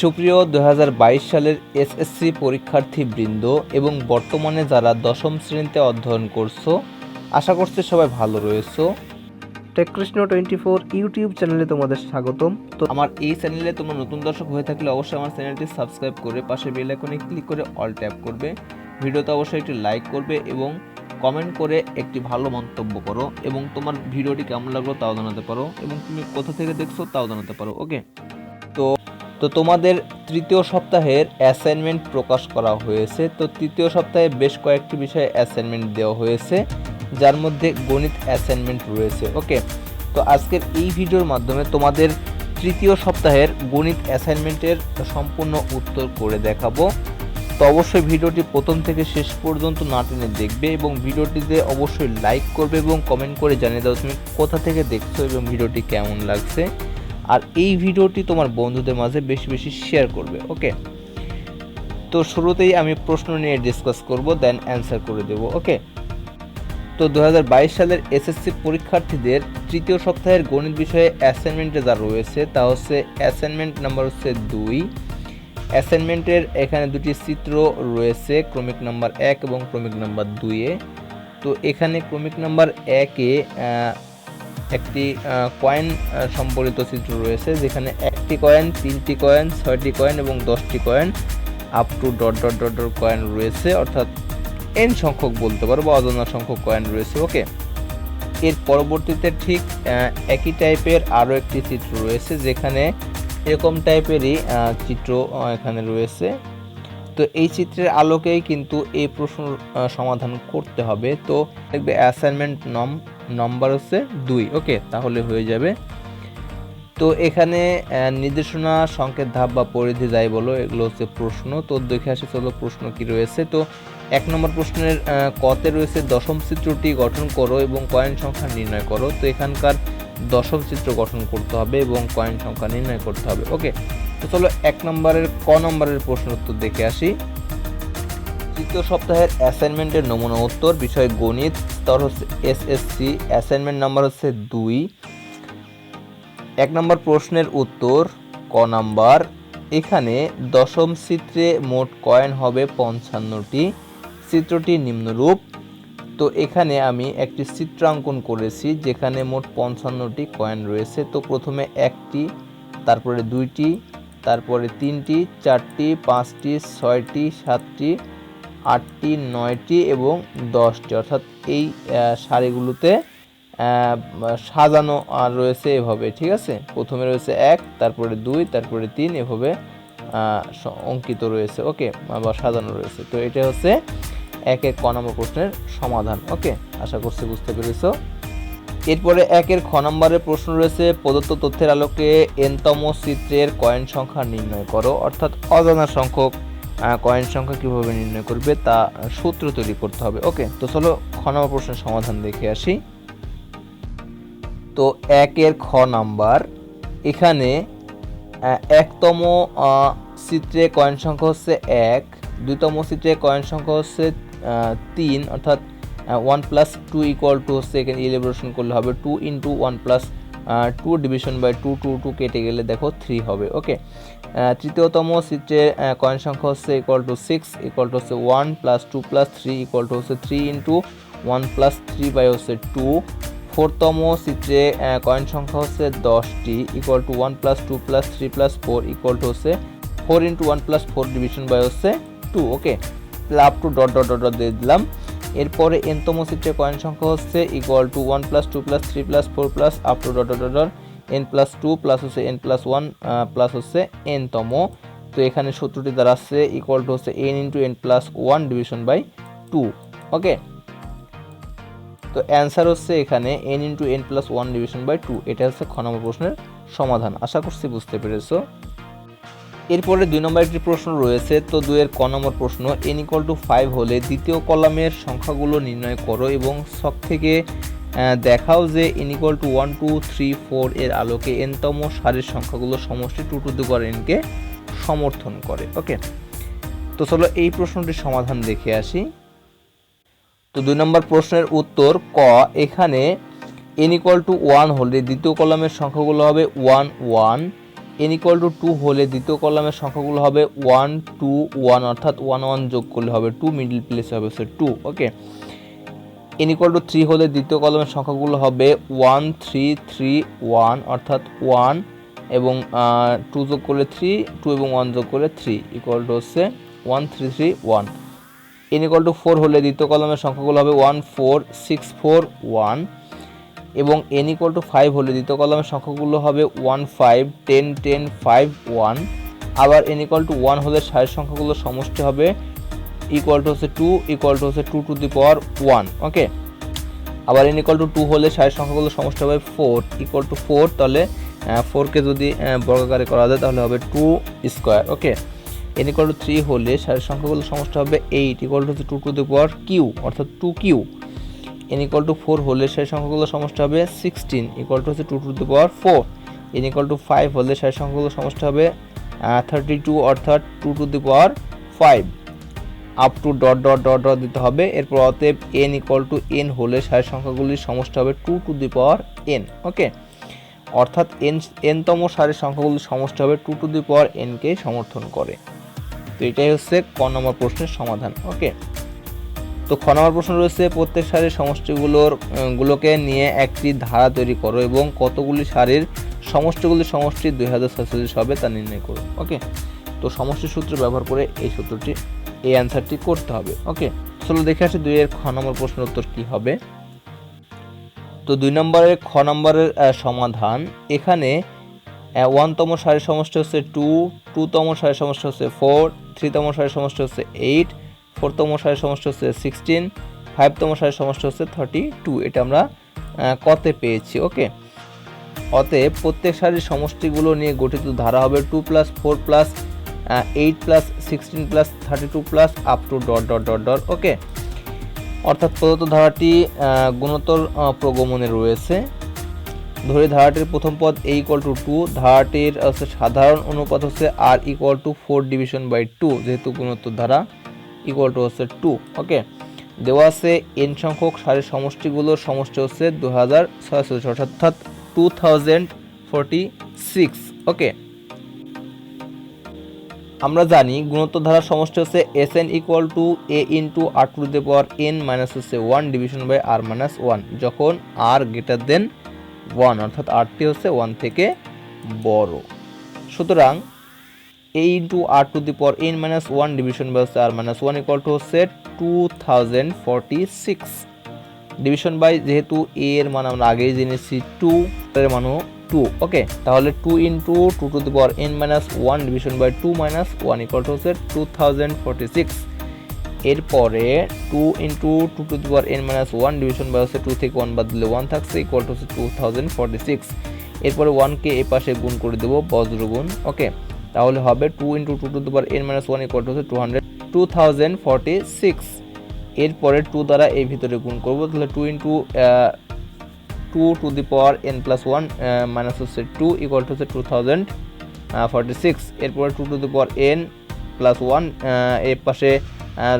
সুপ্রিয় 2022 সালের এসএসসি পরীক্ষার্থীবৃন্দ এবং বর্তমানে যারা দশম শ্রেণীতে অধ্যয়ন করছো, আশা করছি সবাই ভালো রয়েছো। krishno 24 ইউটিউব চ্যানেলে তোমাদের স্বাগতম। তো আমার এই চ্যানেলে তোমরা নতুন দর্শক হয়ে থাকলে অবশ্যই আমার চ্যানেলটি সাবস্ক্রাইব করে পাশে বেল আইকনে ক্লিক করে অল ট্যাপ করবে। ভিডিওতে অবশ্যই একটি লাইক করবে এবং কমেন্ট করে একটি ভালো মন্তব্য করো এবং তোমার ভিডিওটি কেমন লাগলো তাও জানাতে পারো এবং তুমি কোথা থেকে দেখছো তাও জানাতে পারো। ওকে, তো তোমাদের তৃতীয় সপ্তাহের অ্যাসাইনমেন্ট প্রকাশ করা হয়েছে। তো তৃতীয় সপ্তাহে বেশ কয়েকটি বিষয়ে অ্যাসাইনমেন্ট দেওয়া হয়েছে, যার মধ্যে গণিত অ্যাসাইনমেন্ট রয়েছে। ওকে, তো আজকের এই ভিডিওর মাধ্যমে তোমাদের তৃতীয় সপ্তাহের গণিত অ্যাসাইনমেন্টের সম্পূর্ণ উত্তর করে দেখাবো। তো অবশ্যই ভিডিওটি প্রথম থেকে শেষ পর্যন্ত না টেনে দেখবে এবং ভিডিওটিতে অবশ্যই লাইক করবে এবং কমেন্ট করে জানিয়ে দাও তুমি কোথা থেকে দেখছো এবং ভিডিওটি কেমন লাগছে। আর এই ভিডিওটি তোমার বন্ধুদের মাঝে বেশি বেশি শেয়ার করবে। ওকে, তো শুরুতেই আমি প্রশ্ন নিয়ে ডিসকাস করব, দেন অ্যান্সার করে দেব। ওকে, তো 2022 সালের এসএসসি পরীক্ষার্থীদের তৃতীয় সপ্তাহের গণিত বিষয়ে অ্যাসাইনমেন্টে যা রয়েছে তা হচ্ছে অ্যাসাইনমেন্ট নাম্বার হচ্ছে 2। অ্যাসাইনমেন্টের এখানে দুটি চিত্র রয়েছে, ক্রমিক নাম্বার 1 এবং ক্রমিক নাম্বার 2-এ। তো এখানে ক্রমিক নাম্বার 1-এ একটি কয়েন সম্বলিত চিত্র রয়েছে, যেখানে 1টি কয়েন, 3টি কয়েন, 6টি কয়েন এবং 10টি coin up to dot dot dot dot coin রয়েছে, অর্থাৎ এন সংখ্যক বলতে পারো বা অজানা সংখ্যক কয়েন রয়েছে। ওকে, এর পরবর্তীতে ঠিক একই টাইপের আরও একটি চিত্র রয়েছে, যেখানে এরকম টাইপেরই চিত্র এখানে রয়েছে। তো এই চিত্রের আলোকেই কিন্তু এই প্রশ্ন সমাধান করতে হবে। তো দেখবে অ্যাসাইনমেন্ট নম্বর হচ্ছে 2। ওকে, তাহলে হয়ে যাবে। তো এখানে নির্দেশনা, সংকেত, ধাপ বা পরিধি যাই বলো, এগুলো হচ্ছে প্রশ্ন। তো দেখে আসি চলো প্রশ্ন কি রয়েছে। তো 1 নম্বর প্রশ্নের কতে রয়েছে দশম চিত্রটি গঠন করো এবং কয়েন সংখ্যা নির্ণয় করো। তো এখানকার দশম চিত্র গঠন করতে হবে এবং কয়েন সংখ্যা নির্ণয় করতে হবে। ওকে, তো চলো 1 নম্বরের নম্বরের প্রশ্ন উত্তর দেখে আসি। তৃতীয় সপ্তাহের অ্যাসাইনমেন্টের নমুনা উত্তর, বিষয় গণিত, স্তর হচ্ছে এসএসসি, অ্যাসাইনমেন্ট নাম্বার হচ্ছে 2। 1 নম্বর প্রশ্নের উত্তর ক নাম্বার। এখানে দশম চিত্রে মোট কয়েন হবে 55টি। চিত্রটি নিম্নরূপ। তো এখানে আমি একটি চিত্রাঙ্কন করেছি, যেখানে মোট 55টি কয়েন রয়েছে। তো প্রথমে 1টি, তারপরে 2টি, তারপরে 3টি, 4টি, 5টি, 6টি, 7টি, 8টি, 9টি এবং 10টি, অর্থাৎ এই সারিগুলোতে সাজানো রয়েছে এভাবে। ঠিক আছে, প্রথমে রয়েছে 1, তারপরে 2, তারপরে 3, এভাবে অঙ্কিত রয়েছে। ওকে, বা সাজানো রয়েছে। তো এটা হচ্ছে 1-এর ক নম্বর প্রশ্নের সমাধান। ওকে, আশা করছি বুঝতে পেরেছো। এরপরে 1-এর খ নম্বরের প্রশ্ন রয়েছে, প্রদত্ত তথ্যের আলোকে এনতম চিত্রের কয়েন সংখ্যা নির্ণয় করো। অর্থাৎ অজানা সংখ্যক কয়েন সংখ্যা কিভাবে নির্ণয় করবে তা সূত্র তৈরি করতে হবে। ওকে, তো চলো খ নম্বর প্রশ্নের সমাধান দেখে আসি। তো 1-এর খ নাম্বার, এখানে 1তম চিত্রে কয়েন সংখ্যা হচ্ছে 1, 2তম চিত্রে কয়েন সংখ্যা হচ্ছে 3, অর্থাৎ 1 + 2 = হচ্ছে এখানে ইলিমিনেশন করলে হবে 2 × 1 + 2 ডিভিশন বাই 2, 2 2 কেটে গেলে দেখো 3 হবে। ওকে, তৃতীয়তম চিত্রে কয়েন সংখ্যা হচ্ছে =6, হচ্ছে 1 + 2 + 3 হচ্ছে 3 × 1 + 3 হচ্ছে 2। 4তম চিত্রে কয়েন সংখ্যা হচ্ছে 10টি, = 1 + 2 + 3 + 4 হচ্ছে 4 × 1 + 4 ডিভিশন বাই হচ্ছে 2। Okay, up to dot dot dot দিয়ে দিলাম। এরপরে এনতম চিত্রে কয়েন সংখ্যা হচ্ছে =1 + 2 + 3 + 4 up to dot dot dot n + 2 হচ্ছে n + 1 হচ্ছে nতম। তো এখানে সূত্রটি দাঁড়াচ্ছে হচ্ছে n × n + 1 ডিভিশন বাই 2। ওকে, তো অ্যান্সার হচ্ছে এখানে n × n + 1 ডিভিশন বাই 2। এটা হচ্ছে খ নম্বর প্রশ্নের সমাধান। আশা করছি বুঝতে পেরেছো। এরপরে 2 নম্বর একটি প্রশ্ন রয়েছে। তো 2-এর ক নম্বর প্রশ্ন, n = 5 হলে দ্বিতীয় কলামের সংখ্যাগুলো নির্ণয় করো এবং ছক থেকে দেখাও যে n = 1 2 3 4 এর আলোকে nতম সারির সংখ্যাগুলো সমষ্টি 2n কে সমর্থন করে। ওকে, তো চলো এই প্রশ্নটির সমাধান দেখে আসি। তো 2 নম্বর প্রশ্নের উত্তর ক। এখানে n = 1 হলে দ্বিতীয় কলামের সংখ্যাগুলো হবে 1 1, n ইকুয়াল টু 2 হলে দ্বিতীয় কলামের সংখ্যাগুলো হবে 1 2 1, অর্থাৎ 1 1 যোগ করলে হবে 2, মিডল প্লেসে হবে 2। ওকে, n ইকুয়াল টু 3 হলে দ্বিতীয় কলামের সংখ্যাগুলো হবে 1 3 3 1, অর্থাৎ 1 এবং 2 যোগ করলে 3, 2 এবং 1 যোগ করলে 3 ইকুয়াল টু হচ্ছে 1 3 3 1। n ইকুয়াল টু 4 হলে দ্বিতীয় কলামের সংখ্যাগুলো হবে 1 4 6 4 1, এবং n ইকুয়াল টু 5 হলে দ্বিতীয় কলামের সংখ্যাগুলো হবে 1 5 10 10 5 1। আবার n ইকুয়াল টু 1 হলে সারের সংখ্যাগুলো সমষ্টি হবে ইকুয়াল টু হচ্ছে 2 ইকুয়াল টু হচ্ছে 2 টু দি পাওয়ার 1। ওকে, আবার n ইকুয়াল টু 2 হলে সারের সংখ্যাগুলো সমষ্টি হবে 4 ইকুয়াল টু 4, তাহলে 4কে যদি বর্গাকারে করা যায় তাহলে হবে 2 square. Okay, n equal to 3 হলে সারের সংখ্যাগুলো সমষ্টি হবে 8 equal to 2 to the power Q, অর্থাৎ 2q। n ইকুয়াল টু 4 হলে সারের সংখ্যাগুলো সমষ্টি হবে 16 equal to 2 to the power 4। n equal two 5 হলে সারের সংখ্যাগুলো সমষ্টি হবে 32 অর্থাৎ 2 to the power 5, up to dot dot dot dot দিতে হবে। এরপর অতএব n ইকুয়াল টু n হলে সারের সংখ্যাগুলির সমষ্টি হবে 2 টু দি পাওয়ার n। ওকে, অর্থাৎ n-তম সারের সংখ্যাগুলির সমষ্টি হবে 2 টু দি পাওয়ার n কে সমর্থন করে। তো এটাই হচ্ছে ক নম্বর প্রশ্নের সমাধান। ওকে, তো খ নম্বর প্রশ্ন রয়েছে প্রত্যেক সারির সমষ্টিগুলোকে নিয়ে একটি ধারা তৈরি করো এবং কতগুলি সারির সমষ্টিগুলির সমষ্টি 2046 হবে তা নির্ণয় করো। ওকে, তো সমষ্টি সূত্র ব্যবহার করে এই অ্যান্সারটি করতে হবে। ওকে, চলো দেখে আসি 2 এর খ নম্বর প্রশ্নের উত্তর কি হবে। তো 2 নম্বরের খ নম্বরের সমাধান, এখানে 1তম সারির সমষ্টি হচ্ছে 2, 2তম সারির সমষ্টি হচ্ছে 4, 3তম সারির সমষ্টি হচ্ছে 8, 4তম সারির সমষ্টি হচ্ছে 16, 5তম সারির সমষ্টি হচ্ছে 32। এটা আমরা কতে পেয়েছি। ওকে, অতএব প্রত্যেক সারির সমষ্টিগুলো নিয়ে গঠিত ধারা হবে 2 + 4 + 8 + 16 + 32 + up to dot dot dot dot. Okay, অর্থাৎ প্রদত্ত ধারাটি গুণোত্তর প্রগমনে রয়েছে। ধরে ধারাটির প্রথম পদ a = 2, ধারাটির সাধারণ অনুপাত হচ্ছে r = 4 ডিভিশন বাই 2, যেহেতু গুণোত্তর ধারা ইকুয়াল টু হচ্ছে 2। ওকে, দেওয়া আছে n সংখ্যক সারির সমষ্টিগুলোর সমষ্টি হচ্ছে 2046 অর্থাৎ 2046। ওকে, আমরা জানি গুণোত্তর ধারার সমষ্টি হচ্ছে Sn = a × r to the power n minus হচ্ছে 1 ডিভিশন বাই r মাইনাস 1, যখন r গ্রেটার দেন 1, অর্থাৎ rটি হচ্ছে 1 থেকে বড়। সুতরাং a × r to the power n minus 1 division by হচ্ছে r মাইনাস 1 ইকুয়াল টু হচ্ছে 2046 ডিভিশন বাই, যেহেতু a এর মান আমরা আগেই জেনেছি 2, এর মানও 2। ওকে, তাহলে 2 × 2 to the power n minus 1 division by 2 minus 1 equal to হচ্ছে 2046। এরপরে 2 × 2 to the power n minus 1 division by হচ্ছে 2 থেকে 1 বাদ দিলে 1 থাকছে ইকুয়াল টু হচ্ছে 2046। এরপরে 1কে এই পাশে গুণ করে দেবো বজ্রগুণ। ওকে, তাহলে হবে 2 × 2 to the power n minus 1 equal to হচ্ছে 2046। এরপরে 2 দ্বারা এই ভিতরে গুণ করব, তাহলে 2 × 2 to the power n plus 1 minus হচ্ছে 2 ইকুয়াল টু হচ্ছে 2046। এরপরে 2 to the power n plus 1 এর পাশে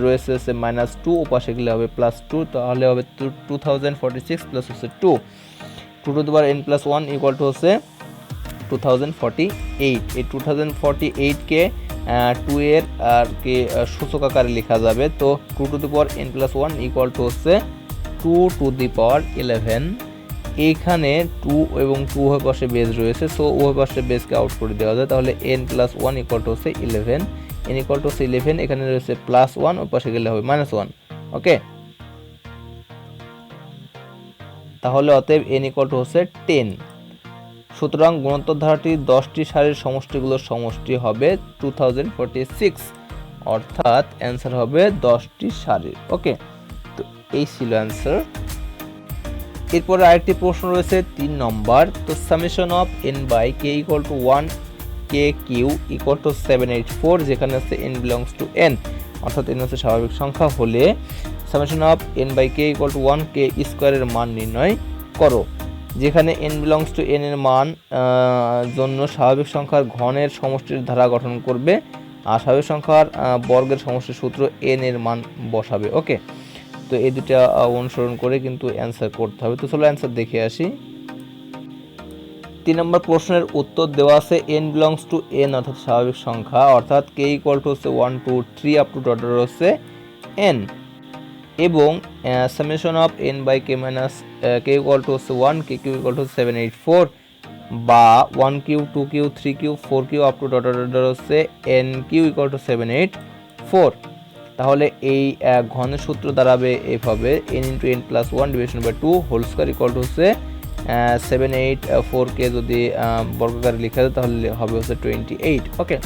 রয়েছে হচ্ছে মাইনাস 2, ও পাশে গেলে হবে প্লাস 2, তাহলে হবে 2046 প্লাস হচ্ছে 2 to the power n plus 1 equal to হচ্ছে 2048। এই 2048কে 2 এর আর কি সূচক আকারে লেখা যাবে। তো 2 to the power n plus 1 equal to হচ্ছে 2 টু দি পাওয়ার 11। এইখানে 2 এবং 2 উভয় পাশে বেজ রয়েছে, সো উভয় পাশে বেজকে আউট করে দেওয়া যায়, তাহলে n প্লাস 1 ইকুয়াল টু হচ্ছে 11, n ইকুয়াল টু হচ্ছে 11, এখানে রয়েছে প্লাস 1, ওই পাশে গেলে হবে মাইনাস 1। ওকে, তাহলে অতএব n ইকুয়াল টু হচ্ছে 10। সুতরাং গুণোত্তর ধারাটির 10টি সারির সমষ্টিগুলোর সমষ্টি হবে 2046, অর্থাৎ অ্যান্সার হবে 10টি সারির। ওকে, তো এই ছিল অ্যান্সার। এরপরে আরেকটি প্রশ্ন রয়েছে 3 নম্বর। তো summation of n by k = 1 k Q equal to 784, যেখানে হচ্ছে n বিলংস টু n, অর্থাৎ n হচ্ছে স্বাভাবিক সংখ্যা হলে summation of n by k = 1 k স্কয়ারের মান নির্ণয় করো। যেখানে n বিলংস টু n এর মান জন্য স্বাভাবিক সংখ্যার ঘনের সমষ্টির ধারা গঠন করবে, আর স্বাভাবিক সংখ্যার বর্গের সমষ্টির সূত্র n এর মান বসাবে। ওকে, তো এই দুটা অনুসরণ করে কিন্তু অ্যান্সার করতে হবে। তো চলো অ্যান্সার দেখে আসি। 3 নম্বর প্রশ্নের উত্তর দেওয়া আছে n বিলংস টু n অর্থাৎ স্বাভাবিক সংখ্যা, অর্থাৎ k ইকুয়াল টু হচ্ছে 1 2 3 আপ টু ডটার হচ্ছে n, এবং summation of n by k minus k equal to হচ্ছে 1 k কিউ ইকুয়াল টু 7 8 4 বা 1 Q 2 Q 3 Q 4 Q up to ডটার হচ্ছে n কিউ ইকুয়াল টু 7 8 4। তাহলে এই ঘনের সূত্র দাঁড়াবে এইভাবে n into n plus 1 division by 2 whole square equal to হচ্ছে 7 8 4 কে যদি বর্গাকারে লেখা যায় তাহলে হবে হচ্ছে 28। ওকে,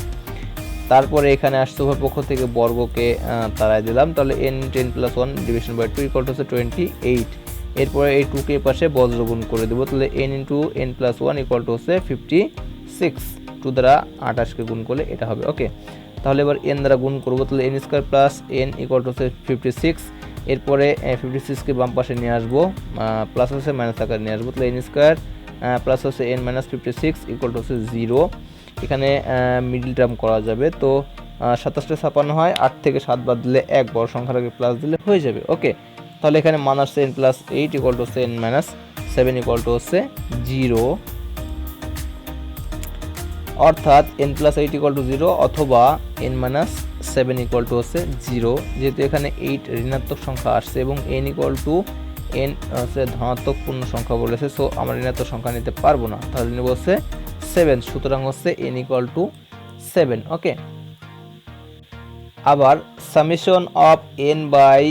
তারপরে এখানে আসছে উভয় পক্ষ থেকে বর্গকে তাড়াই দিলাম, তাহলে n into n plus 1 division by 2 equal to হচ্ছে 28। এরপরে এই 2 কে পাশে বজ্র গুণ করে দেবো, তাহলে n into n plus 1 equal to হচ্ছে 56, 2 দ্বারা 28কে গুণ করলে এটা হবে। ওকে, তাহলে এবার n দ্বারা গুণ করবো, তাহলে n square plus n equal to হচ্ছে 56। এরপরে 56কে বাম পাশে নিয়ে আসবো, প্লাস হচ্ছে মাইনাস আকারে নিয়ে আসবো, তাহলে n স্কোয়ার প্লাস হচ্ছে n মাইনাস 56 ইকুয়াল টু হচ্ছে 0। এখানে মিডল টার্ম করা যাবে, তো 27টা 56 হয়, 8 থেকে 7 বাদ দিলে 1, বড় সংখ্যাটাকে প্লাস দিলে হয়ে যাবে। ওকে, তাহলে এখানে মান আসছে n প্লাস 8 ইকুয়াল টু হচ্ছে n মাইনাস 7 ইকুয়াল টু হচ্ছে 0, অর্থাৎ n প্লাস 8 ইকুয়াল টু 0 অথবা n মাইনাস 7 ইকুয়াল টু হচ্ছে 0। যেহেতু এখানে 8 ঋণাত্মক সংখ্যা আসছে এবং n ইকুয়াল টু n হচ্ছে ধনাত্মক পূর্ণ সংখ্যা বলেছে, সো আমরা ঋণাত্মক সংখ্যা নিতে পারবো না, তাহলে নেব হচ্ছে 7, সুতরাং হচ্ছে n ইকুয়াল টু 7। ওকে, আবার summation of n by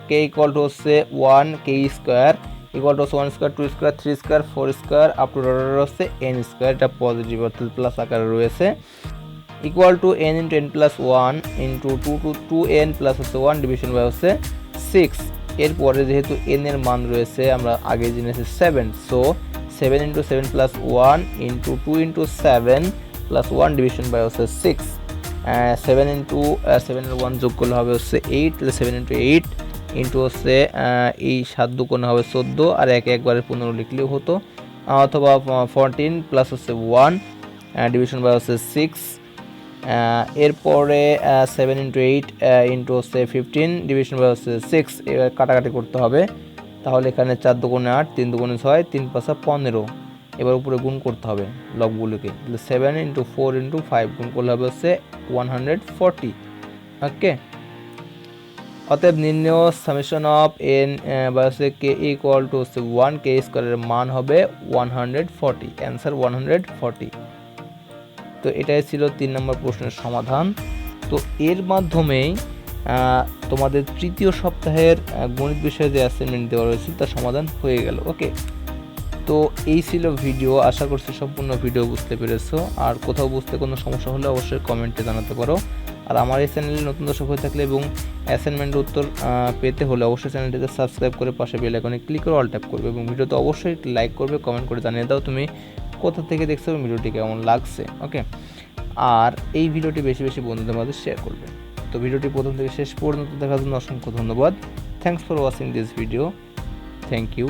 k equal to হচ্ছে 1 k square equal to 1 square 2 square 3 square 4 square up to ডটার হচ্ছে n স্কোয়ার, এটা পজিটিভ অর্থাৎ প্লাস আকারে রয়েছে, equal to n into n plus 1 into 2n plus হচ্ছে 1 division by হচ্ছে 6। এরপরে যেহেতু n এর মান রয়েছে আমরা আগে জেনেছি 7, so 7 into 7 plus 1 into 2 into 7 plus 1 division by হচ্ছে 6। 7 ইন্টু 7 এর 1 যোগ করলে হবে হচ্ছে 8, তাহলে 7 ইন্টু 8 ইন্টু হচ্ছে এই 7 দুগুণে হবে 14, আর একবারে 15 লিখলেও হতো, অথবা 14 প্লাস হচ্ছে 1 ডিভিশন বাই হচ্ছে 6। এরপরে 7 ইন্টু 8 ইন্টু হচ্ছে 15 ডিভিশন বাই হচ্ছে 6, এবার কাটাকাটি করতে হবে, তাহলে এখানে 4 দুগুণে 8 3 দুগুণে 6 3 5 15, এবার উপরে গুণ করতে হবে লবগুলোকে, তাহলে 7 ইন্টু 4 ইন্টু 5 গুণ করলে হবে হচ্ছে 140। ওকে, অতএব নির্ণয় সামেশন অফ n বা হচ্ছে k ইকুয়াল টু হচ্ছে 1 k স্কোয়ারের মান হবে 140, অ্যান্সার 140। তো এটাই ছিল 3 নম্বর প্রশ্নের সমাধান। তো এর মাধ্যমেই তোমাদের তৃতীয় সপ্তাহের গণিত বিষয়ে যে অ্যাসাইনমেন্ট দেওয়া রয়েছে তার সমাধান হয়ে গেল। ওকে, তো এই ছিল ভিডিও, আশা করছি সম্পূর্ণ ভিডিও বুঝতে পেরেছো, আর কোথাও বুঝতে কোনো সমস্যা হলে অবশ্যই কমেন্টে জানাতে পারো। আর আমার এই চ্যানেলে নতুন দর্শক হয়ে থাকলে এবং অ্যাসাইনমেন্টের উত্তর পেতে হলে অবশ্যই চ্যানেলটিকে সাবস্ক্রাইব করে পাশে বেল আইকনে ক্লিক করে অল ট্যাপ করবে, এবং ভিডিওতে অবশ্যই লাইক করবে, কমেন্ট করে জানিয়ে দাও তুমি কোথা থেকে দেখছো এবং ভিডিওটি কেমন লাগছে। ওকে, আর এই ভিডিওটি বেশি বেশি বন্ধুদের মাঝে শেয়ার করবে। তো ভিডিওটি প্রথম থেকে শেষ পর্যন্ত দেখার জন্য অসংখ্য ধন্যবাদ। Thanks for watching this video. Thank you.